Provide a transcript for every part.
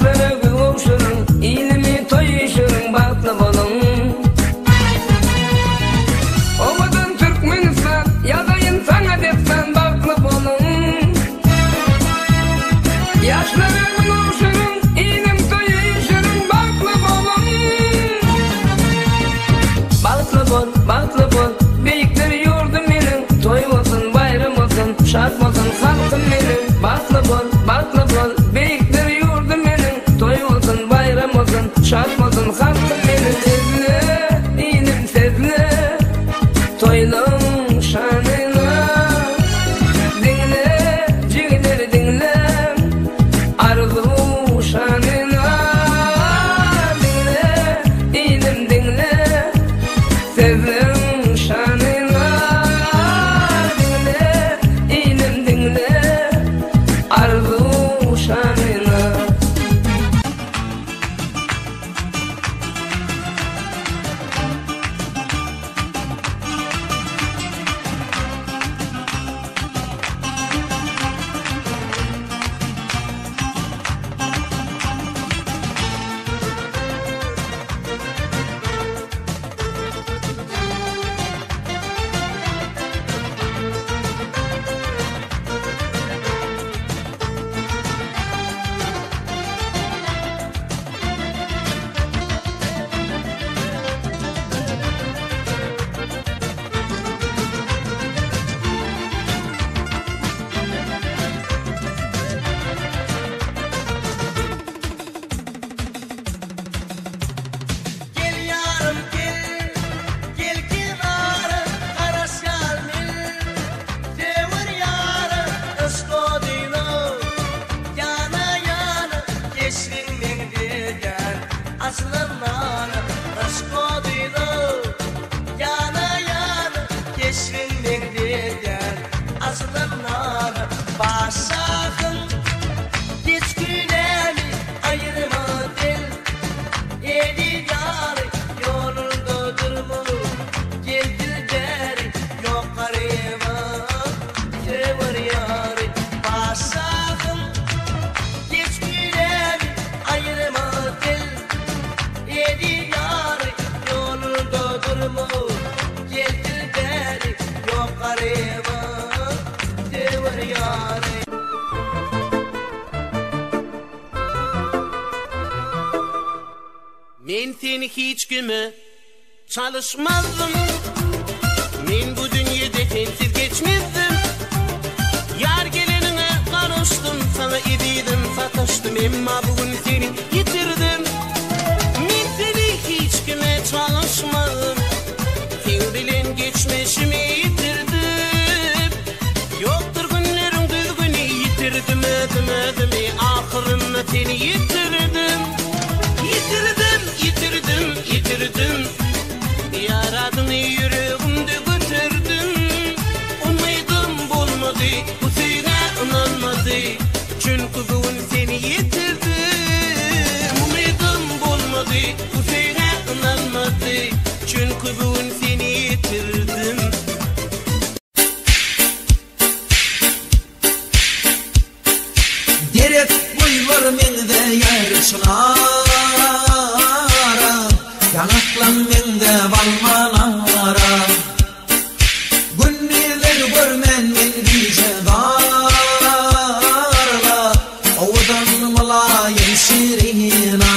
Yaşlara kavuşurun, ilmi toyuşurun, baklı bolun. Obadan Türkmenistan ya da insan adetsen baklı bolun. Yaşlara kavuşurun, ilim toyuşurun, baklı bolun. Baklı bol, baklı bol, beyikler yurdum benim. Toy olsun, bayram olsun, şart olsun halkım benim. Baklı bol, baklı bol, beyikler yurdum benim. Toy olsun, bayram olsun, şart olsun halkım benim. Sezle, ilim sezle, toylum şanına. Dinle, cigleri dinle, arzu şanına. Dinle, ilim dinle, sezlem şanına. Dinle, ilim dinle, arzu şanına. Gel yarım gel, gel kenarı, karas yarmil. Devir yarı, ıskodino, yana yana, geçsin beni degen, aslanlarım, ıskodino, yana yana, geçsin beni degen, aslanlarım. Başakın, geç günemi, ayırma del. Eli yarı yolunda durma, geldir deri yok arayma. Devir yarı başakım, geç günemi ayırma del. Eli yarı yolunda durma, geldir deri yok arayma. Devir yarı. Men seni hiç güme çalışmazdım. Men bu dünyada sensiz geçmezdim. Yar gelenine karıştım, sana ediydim, sataştım. Emma bugün seni yitirdim. Men seni hiç güme çalışmadım. Sen bilen geçmişimi yitirdim. Yoktur günlerim düzgünü yitirdim. Ödüm ahırında seni yitirdim. Yitirdim, yaradını yüreğimde götürdüm. Umuyordum bulmadı, bu sene inanmadı. Çünkü bugün seni yitirdim. Umuyordum bulmadı, bu sene inanmadı. Çünkü bugün seni yitirdim. Gerek buylar mende yarışlara, yanaklan mende balmalara. Günniler görmen men dijedarla, ovadan malayım şirina.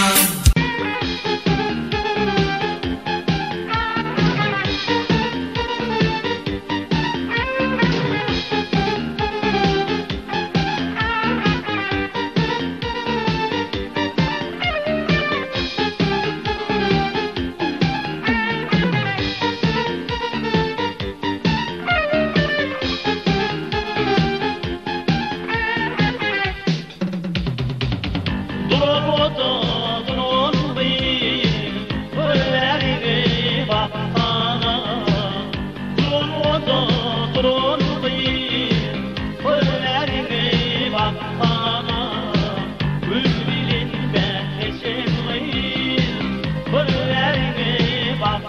Bak